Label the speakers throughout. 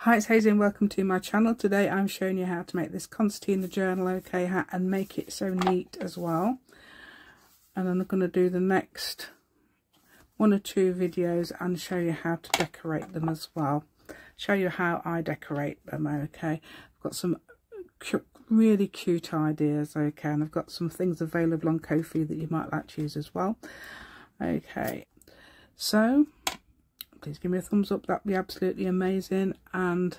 Speaker 1: Hi, it's Hazel and welcome to my channel. Today I'm showing you how to make this concertina journal hat and make it so neat as well. And I'm going to do the next one or two videos and show you how to decorate them as well. Show you how I decorate them, okay. I've got some really cute ideas, okay, and I've got some things available on Ko-fi that you might like to use as well. Okay, so please give me a thumbs up, that'd be absolutely amazing, and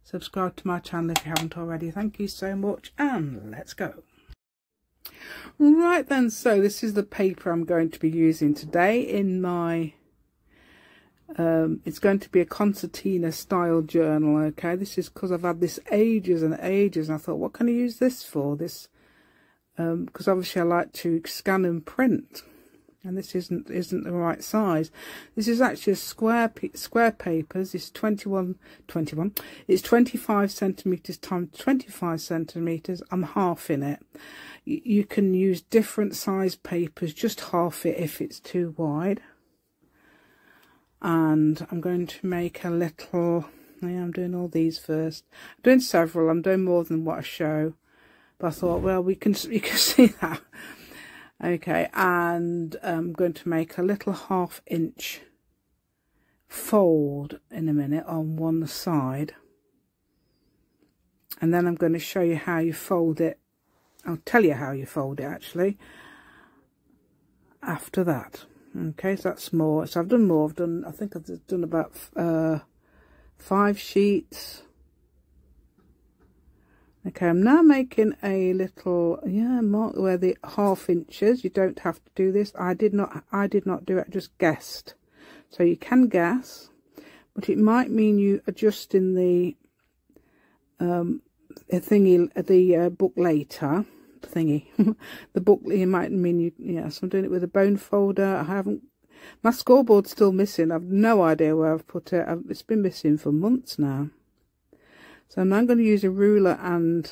Speaker 1: subscribe to my channel if you haven't already. Thank you so much, and let's go. Right then, so this is the paper I'm going to be using today in my it's going to be a concertina style journal, okay. This is because I've had this ages and ages, and I thought, what can I use this for? This because obviously I like to scan and print, and this isn't the right size. This is actually a square papers. It's 21. It's 25 centimeters times 25 centimeters. I'm halving it. You can use different size papers, just half it if it's too wide. And I'm going to make a little, I'm doing all these first. I'm doing several, I'm doing more than what I show. But I thought, well, you can see that. Okay, and I'm going to make a little 1/2 inch fold in a minute on one side. And then I'm going to show you how you fold it. I'll tell you how you fold it actually after that. Okay, so that's more. So I've done more. I think I've done about 5 sheets. Okay, I'm now making a little mark where the 1/2 inches. You don't have to do this. I did not do it. I just guessed. So you can guess, but it might mean you adjusting the book later. The book, it might mean you, so I'm doing it with a bone folder. My scoreboard's still missing. I've no idea where I've put it. It's been missing for months now. So I'm now going to use a ruler and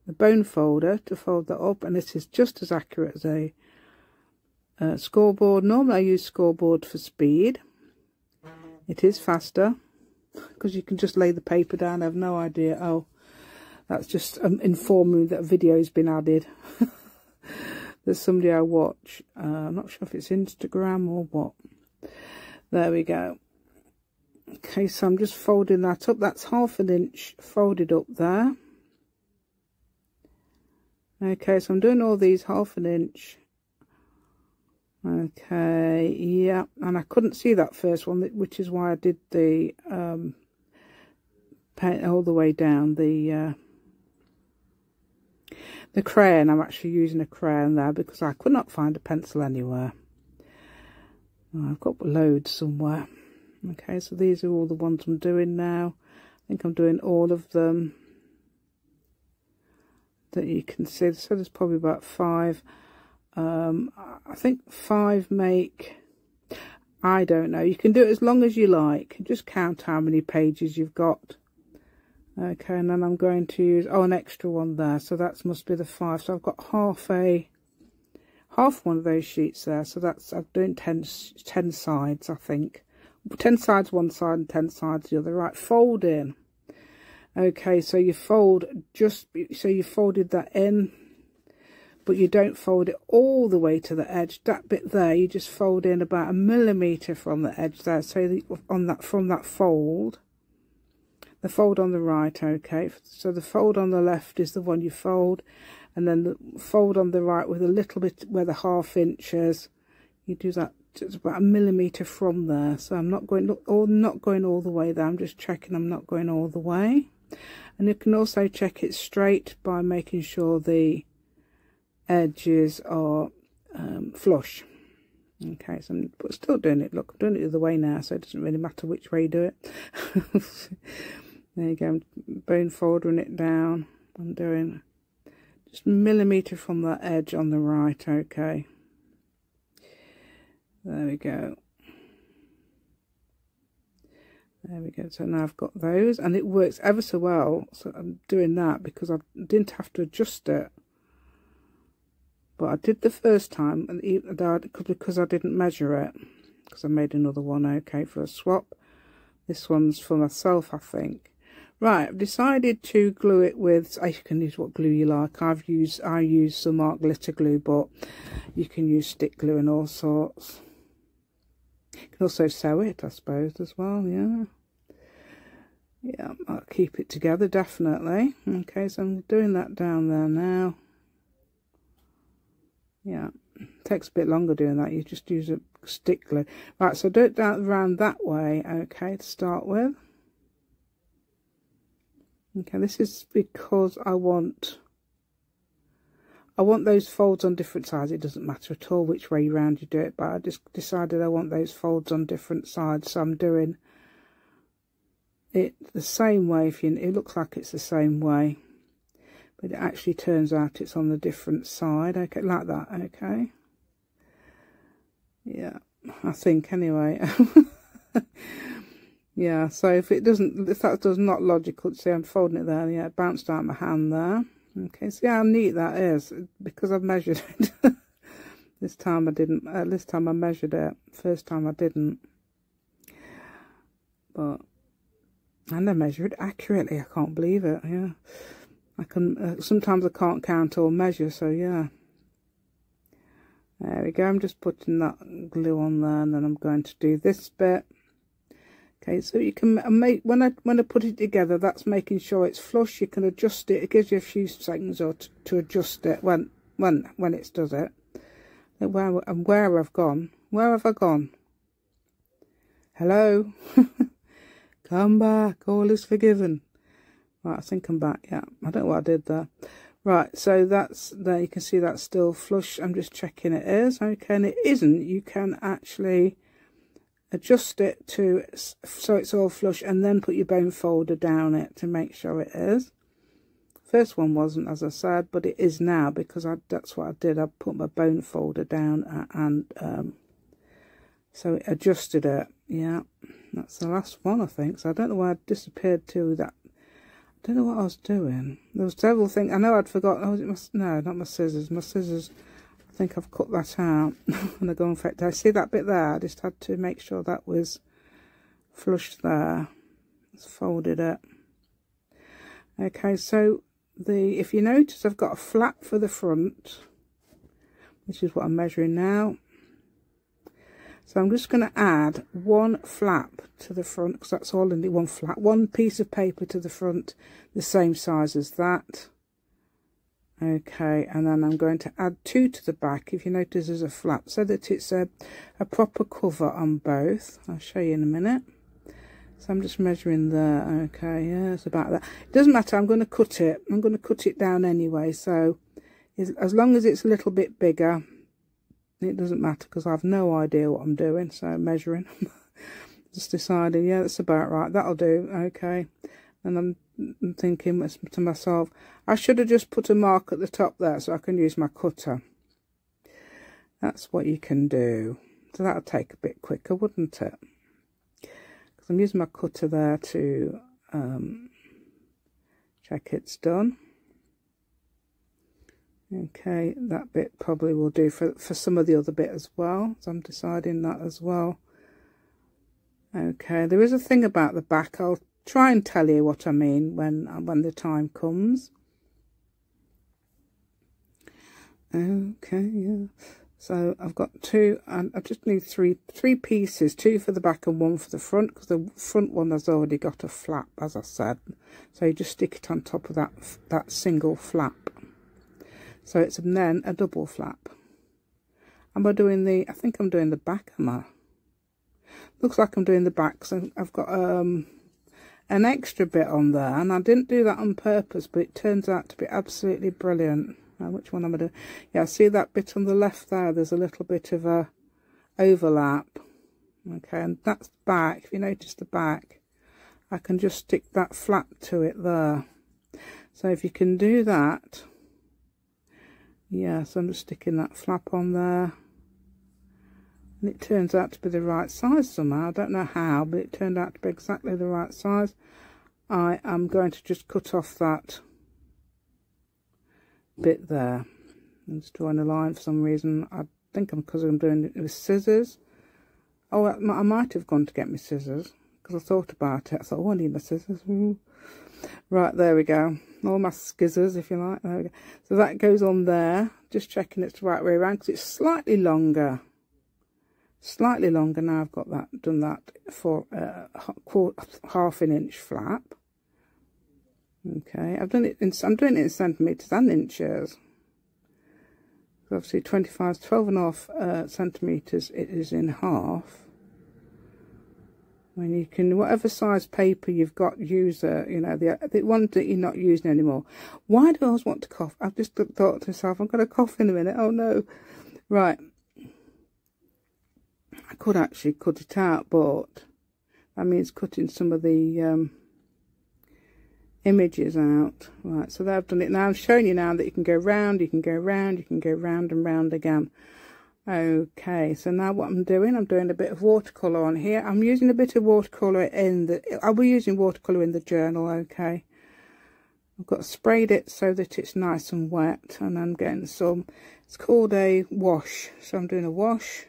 Speaker 1: the bone folder to fold that up, and this is just as accurate as a scoreboard. Normally I use scoreboard for speed. It is faster because you can just lay the paper down. I have no idea. Oh, that's just informing me that a video has been added. There's somebody I watch. I'm not sure if it's Instagram or what. There we go. Okay, so I'm just folding that up. That's 1/2 inch folded up there. Okay, so I'm doing all these 1/2 inch. Okay, yeah, and I couldn't see that first one, which is why I did the paint all the way down the crayon. I'm actually using a crayon there because I could not find a pencil anywhere. Oh, I've got loads somewhere. Okay, so these are all the ones I'm doing now. I think I'm doing all of them that you can see. So there's probably about 5. I think 5 make, I don't know. You can do it as long as you like. Just count how many pages you've got. Okay, and then I'm going to use, an extra one there. So that must be the 5. So I've got half one of those sheets there. So that's, I'm doing 10 sides, I think. 10 sides one side and 10 sides the other. Right, fold in. Okay, so you fold so you folded that in, but you don't fold it all the way to the edge. That bit there, you just fold in about 1 millimeter from the edge there. So from that fold, the fold on the right, okay. So the fold on the left is the one you fold, and then the fold on the right with a little bit where the 1/2 inch is. You do that. It's about 1 millimeter from there. So I'm not going all the way there. I'm just checking I'm not going all the way. And you can also check it straight by making sure the edges are flush. Okay, so I'm still doing it. Look, I'm doing it the other way now, so it doesn't really matter which way you do it. There you go. I'm bone foldering it down. I'm doing just 1 millimeter from that edge on the right. Okay. There we go. There we go. So now I've got those, and it works ever so well. So I'm doing that because I didn't have to adjust it. But I did the first time, and because I didn't measure it, because I made another one, okay, for a swap. This one's for myself, I think. Right, I've decided to glue it with, you can use what glue you like. I use some art glitter glue, but you can use stick glue and all sorts. You can also sew it, I suppose, as well, yeah. Yeah, I'll keep it together, definitely. Okay, so I'm doing that down there now. Yeah, it takes a bit longer doing that. You just use a stick glue. Right, so do it down around that way, okay, to start with. Okay, this is because I want those folds on different sides. It doesn't matter at all which way round you do it, but I just decided I want those folds on different sides, so I'm doing it the same way. It looks like it's the same way, but it actually turns out it's on the different side. Okay, like that. Okay, yeah, I think anyway. Yeah, so if that does not logical, see I'm folding it there, yeah, it bounced out my hand there. Okay, see how neat that is, because I've measured it. This time I didn't, this time I measured it, first time I didn't. But, and I measured it accurately, I can't believe it, yeah. I can, sometimes I can't count or measure, so yeah. There we go, I'm just putting that glue on there, and then I'm going to do this bit. Okay, so you can make, when I put it together, that's making sure it's flush. You can adjust it. It gives you a few seconds or to adjust it when it does it. And where I've gone? Where have I gone? Hello? Come back, all is forgiven. Right, I think I'm back, yeah. I don't know what I did there. Right, so that's there, you can see that's still flush. I'm just checking it is. Okay, and it isn't. You can actually adjust it to so it's all flush, and then put your bone folder down it to make sure it is. First one wasn't, as I said, but it is now, because that's what I did. I put my bone folder down and so it adjusted it. Yeah, that's the last one, I think. So I don't know why I disappeared to that. I don't know what I was doing. There was several things. I know I'd forgotten. Oh, no, not my scissors. My scissors, I think I've cut that out. And I go and fit. I see that bit there. I just had to make sure that was flush there. Just folded it. Okay, so if you notice, I've got a flap for the front, which is what I'm measuring now. So I'm just going to add one flap to the front, because that's all in the one flap. One piece of paper to the front, the same size as that. Okay, and then I'm going to add two to the back, if you notice there's a flap, so that it's a proper cover on both. I'll show you in a minute. So I'm just measuring there. Okay, yeah, it's about that. It doesn't matter, I'm going to cut it. I'm going to cut it down anyway, so as long as it's a little bit bigger, it doesn't matter, because I have no idea what I'm doing. So I'm measuring. Just decided, yeah, that's about right. That'll do. Okay. And I'm thinking to myself, I should have just put a mark at the top there so I can use my cutter. That's what you can do. So that'll take a bit quicker, wouldn't it? Because I'm using my cutter there to check it's done. Okay, that bit probably will do for some of the other bit as well. So I'm deciding that as well. Okay, there is a thing about the back. I'll try and tell you what I mean when the time comes. Okay, yeah. So I've got two, and I just need three pieces, two for the back and one for the front, because the front one has already got a flap, as I said. So you just stick it on top of that single flap. So it's then a double flap. Am I doing I think I'm doing the back, am I? Looks like I'm doing the back, so I've got an extra bit on there, and I didn't do that on purpose, but it turns out to be absolutely brilliant. Now, which one am I doing? Yeah, see that bit on the left there, there's a little bit of a overlap. Okay, and that's back. If you notice the back, I can just stick that flap to it there. So if you can do that, yeah, so I'm just sticking that flap on there. And it turns out to be the right size somehow. I don't know how, but it turned out to be exactly the right size. I am going to just cut off that bit there. I'm just drawing a line for some reason. I think because I'm doing it with scissors. Oh, I might have gone to get my scissors, because I thought about it. I thought, oh, I need my scissors. Ooh. Right, there we go. All my skizzers, if you like. There we go. So that goes on there. Just checking it's the right way around because it's slightly longer. Slightly longer now. I've got that done that for half an inch flap. Okay, I'm doing it in centimetres and inches. So obviously 25 is 12.5 centimetres. It is in half. And you can, whatever size paper you've got, use you know, the one that you're not using anymore. Why do I always want to cough? I've just thought to myself, I'm going to cough in a minute. Oh no. Right. I could actually cut it out, but that means cutting some of the images out. Right, so there I've done it. Now I'm showing you now that you can go round, you can go round, you can go round and round again. Okay, so now what I'm doing a bit of watercolour on here. I'm using a bit of watercolour in the, I'll be using watercolour in the journal, okay. I've got sprayed it so that it's nice and wet, and I'm getting some, it's called a wash, so I'm doing a wash.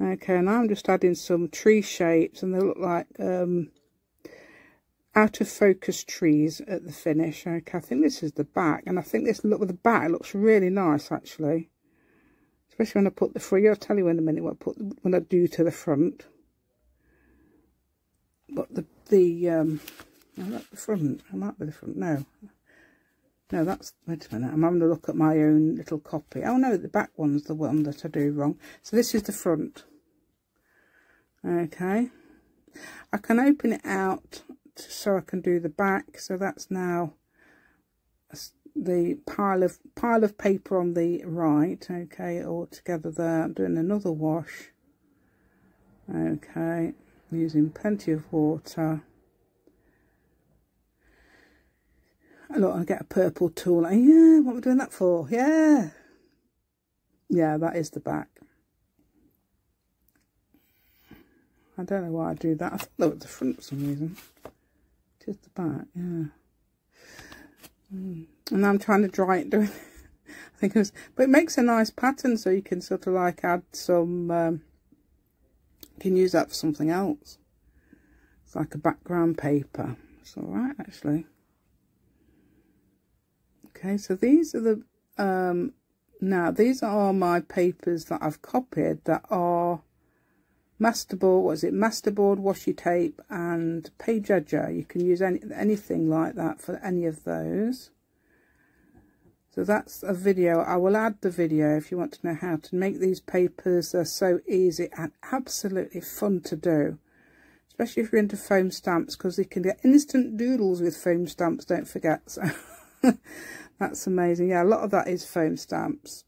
Speaker 1: Okay, now I'm just adding some tree shapes, and they look like out of focus trees at the finish. Okay, I think this is the back, and I think this look with the back looks really nice actually. Especially when I put the front. I'll tell you in a minute what when I do to the front. But I like the front. I might be the front. No, that's, wait a minute. I'm having a look at my own little copy. Oh no, the back one's the one that I do wrong. So this is the front. Okay, I can open it out so I can do the back. So that's now the pile of paper on the right. Okay, all together there. I'm doing another wash. Okay, using plenty of water. Look, I get a purple tool. Yeah, what am I doing that for? Yeah, that is the back. I don't know why I do that. I thought that was the front for some reason. It is the back, yeah. And I'm trying to dry it doing I think it was, but it makes a nice pattern, so you can sort of like add some you can use that for something else. It's like a background paper. It's all right actually. Okay, so these are the now these are my papers that I've copied that are masterboard, what is it, masterboard, washi tape and page edger. You can use anything like that for any of those. So that's a video. I will add the video if you want to know how to make these papers. They're so easy and absolutely fun to do, especially if you're into foam stamps, because you can get instant doodles with foam stamps, don't forget. So that's amazing. Yeah, a lot of that is foam stamps.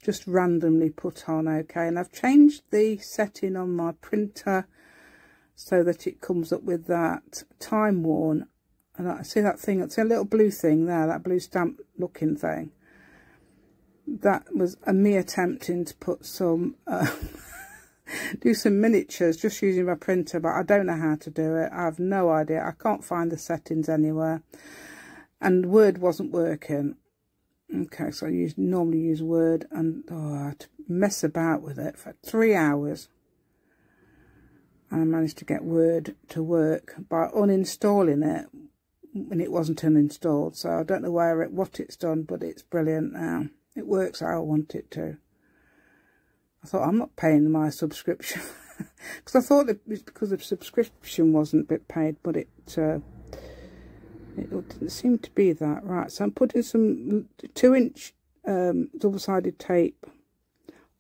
Speaker 1: Just randomly put on. Okay, and I've changed the setting on my printer so that it comes up with that time worn, and I see that thing, it's a little blue thing there, that blue stamp looking thing. That was me attempting to put some do some miniatures just using my printer, but I don't know how to do it. I have no idea. I can't find the settings anywhere, and Word wasn't working. Okay, so I normally use Word, and I had to mess about with it for 3 hours. And I managed to get Word to work by uninstalling it when it wasn't uninstalled. So I don't know what it's done, but it's brilliant now. It works how I want it to. I thought, I'm not paying my subscription. Because I thought it was because the subscription wasn't paid, but it didn't seem to be that. Right, so I'm putting some 2-inch double-sided tape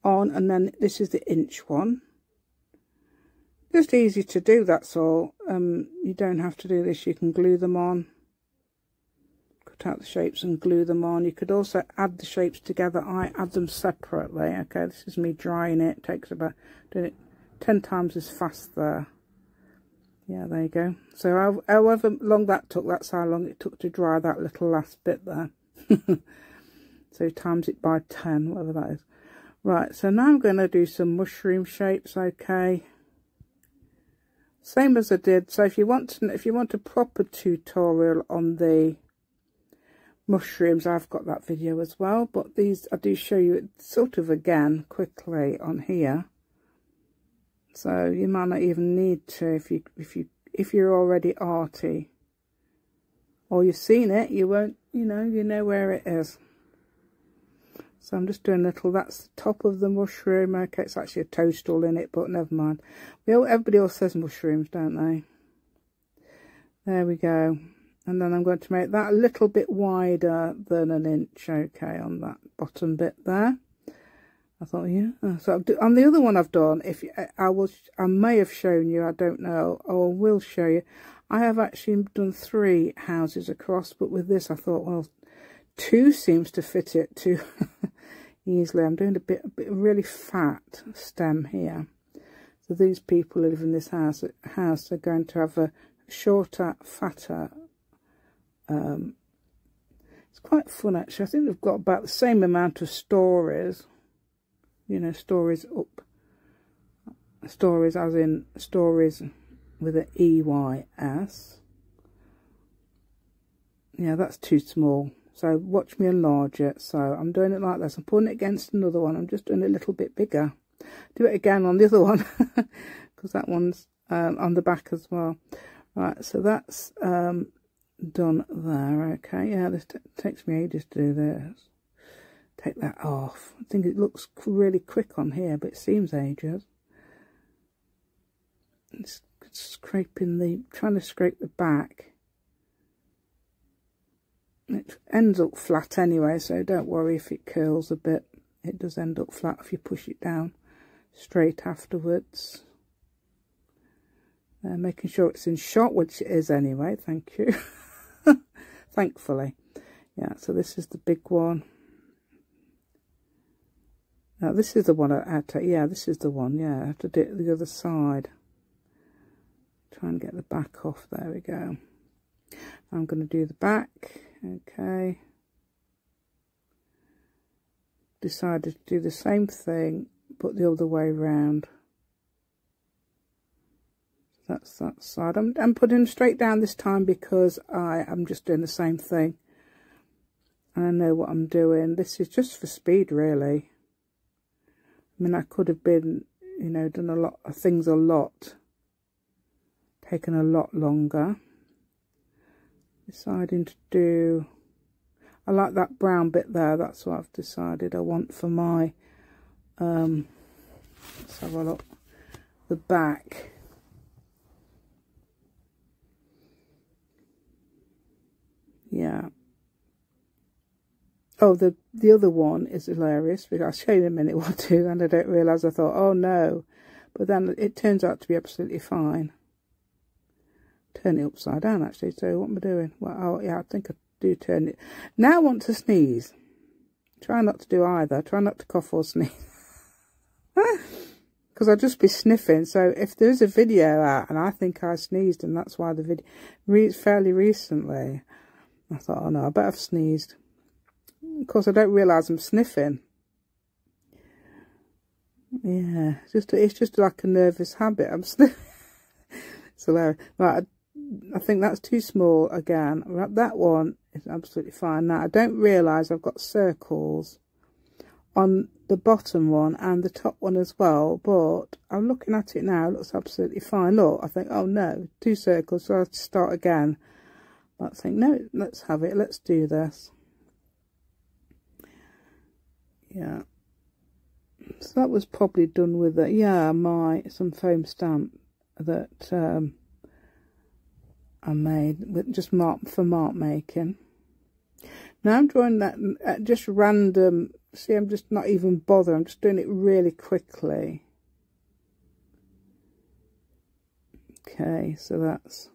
Speaker 1: on, and then this is the inch one. Just easy to do, that's all. You don't have to do this. You can glue them on. Cut out the shapes and glue them on. You could also add the shapes together. I add them separately. Okay, this is me drying it. It takes about, doing it 10 times as fast there. Yeah, there you go. So however long that took, that's how long it took to dry that little last bit there. So times it by 10, whatever that is. Right, so now I'm going to do some mushroom shapes. Okay, same as I did. So if you want a proper tutorial on the mushrooms, I've got that video as well. But these I do show you it sort of again quickly on here. So you might not even need to, if you if you're already arty, or you've seen it, you won't, you know where it is. So I'm just doing a little, that's the top of the mushroom. Okay, it's actually a toadstool in it, but never mind. Everybody else says mushrooms, don't they? There we go. And then I'm going to make that a little bit wider than an inch, okay, on that bottom bit there. I thought, yeah. So on the other one I've done, I may have shown you, I don't know, or will show you. I have actually done 3 houses across, but with this I thought, well, 2 seems to fit it too easily. I'm doing a bit really fat stem here. So these people who live in this house are going to have a shorter, fatter. It's quite fun actually. I think they've got about the same amount of stories. You know, stories up. Stories as in stories with an EYS. Yeah, that's too small. So watch me enlarge it. So I'm doing it like this. I'm putting it against another one. I'm just doing it a little bit bigger. Do it again on the other one. Because that one's on the back as well. Right, so that's done there. Okay, yeah, this takes me ages to do this. Take that off. I think it looks really quick on here, but it seems ages. It's scraping trying to scrape the back. It ends up flat anyway, so don't worry if it curls a bit. It does end up flat if you push it down straight afterwards. Making sure it's in shot, which it is anyway, thank you. Thankfully. Yeah, so this is the big one. Now this is the one I had to, yeah, this is the one, yeah, I have to do it the other side. Try and get the back off, there we go. I'm going to do the back, okay. Decided to do the same thing, but the other way round. That's that side. I'm putting them straight down this time because I'm just doing the same thing. And I know what I'm doing. This is just for speed, really. I mean, I could have been, you know, done a lot of things taken a lot longer. Deciding to do, I like that brown bit there. That's what I've decided I want for my, let's have a look, the back. Yeah. Oh, the other one is hilarious because I'll show you in a minute what to do, and I don't realise. I thought, oh no, but then it turns out to be absolutely fine. Turn it upside down actually. So what am I doing? Well, oh yeah, I think I do turn it. Now I want to sneeze. Try not to do either. Try not to cough or sneeze, because I'll just be sniffing. So if there's a video out and I think I sneezed, and that's why the video fairly recently, I thought, oh no, I better have sneezed. Of course, I don't realise I'm sniffing. Yeah, it's just like a nervous habit. I'm sniffing. It's hilarious. Right, I think that's too small again. That one is absolutely fine. Now, I don't realise I've got circles on the bottom one and the top one as well, but I'm looking at it now. It looks absolutely fine. Look, I think, oh no, 2 circles, so I have to start again. I think, no, let's have it. Let's do this. Yeah. So that was probably done with it. Yeah, some foam stamp that I made with just for mark making. Now I'm drawing that at just random. See, I'm just not even bothering. I'm just doing it really quickly. Okay, so that's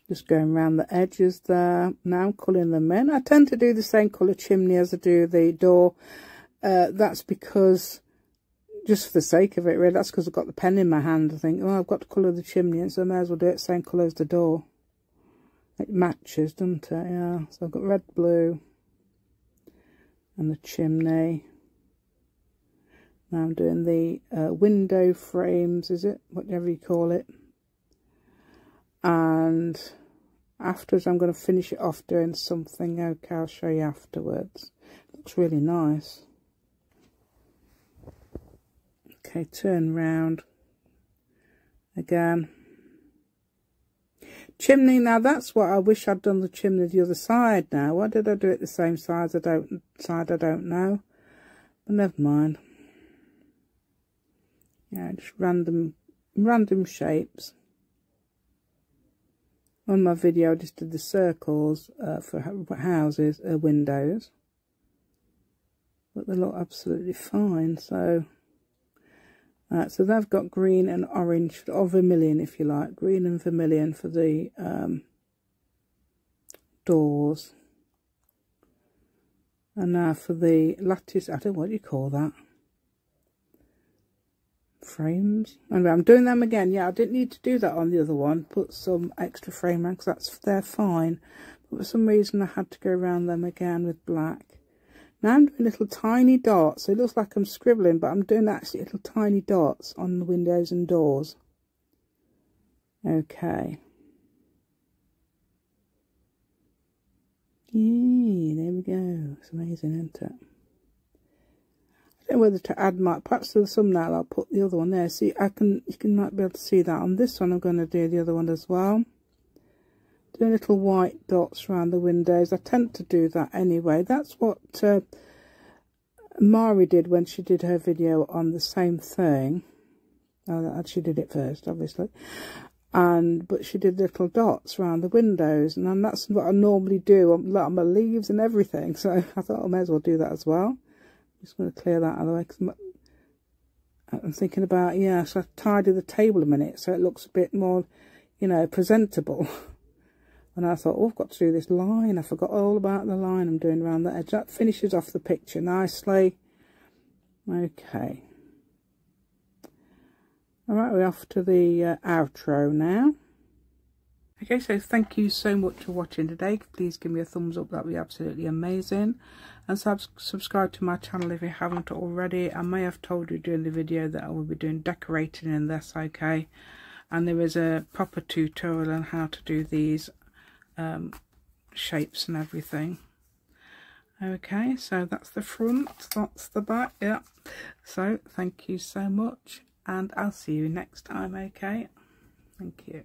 Speaker 1: just going around the edges there. Now I'm colouring them in. I tend to do the same colour chimney as I do the door. That's because, just for the sake of it, really, that's because I've got the pen in my hand. I think, oh, I've got to colour the chimney, and so I may as well do it the same colour as the door. It matches, doesn't it? Yeah. So I've got red, blue, and the chimney. Now I'm doing the window frames, is it? Whatever you call it. And afterwards I'm going to finish it off doing something. Okay, I'll show you afterwards. Looks really nice. Okay, turn round. again. Chimney, now that's what I wish I'd done the chimney the other side now. Why did I do it the same side? I don't know. But never mind. Yeah, just random shapes. On my video I just did the circles for houses, windows. But they look absolutely fine. So so they've got green and orange, or vermilion if you like, green and vermilion for the doors. And now for the lattice, I don't know what you call that. Frames. Anyway, I'm doing them again. Yeah, I didn't need to do that on the other one. Put some extra frame around because they're fine. But for some reason I had to go around them again with black. Now I'm doing little tiny dots. So it looks like I'm scribbling, but I'm doing actually little tiny dots on the windows and doors. Okay. Yeah, there we go. It's amazing, isn't it? I don't know whether to add my, perhaps to the thumbnail I'll put the other one there. See, you might be able to see that. On this one I'm going to do the other one as well. Doing little white dots around the windows. I tend to do that anyway. That's what Mari did when she did her video on the same thing. She did it first, obviously. But she did little dots around the windows. And that's what I normally do on my leaves and everything. So I thought I may as well do that as well. I'm just going to clear that out of the way. Cause I'm thinking about, yeah, so I tidy the table a minute so it looks a bit more, you know, presentable. And I thought, oh, I've got to do this line. I forgot all about the line I'm doing around the edge. That finishes off the picture nicely. Okay. Alright, we're off to the outro now. Okay, so thank you so much for watching today. Please give me a thumbs up. That would be absolutely amazing. And subscribe to my channel if you haven't already. I may have told you during the video that I will be doing decorating in this, okay? And there is a proper tutorial on how to do these shapes and everything. Okay, so that's the front, that's the back, yeah. So thank you so much, and I'll see you next time, okay? Thank you.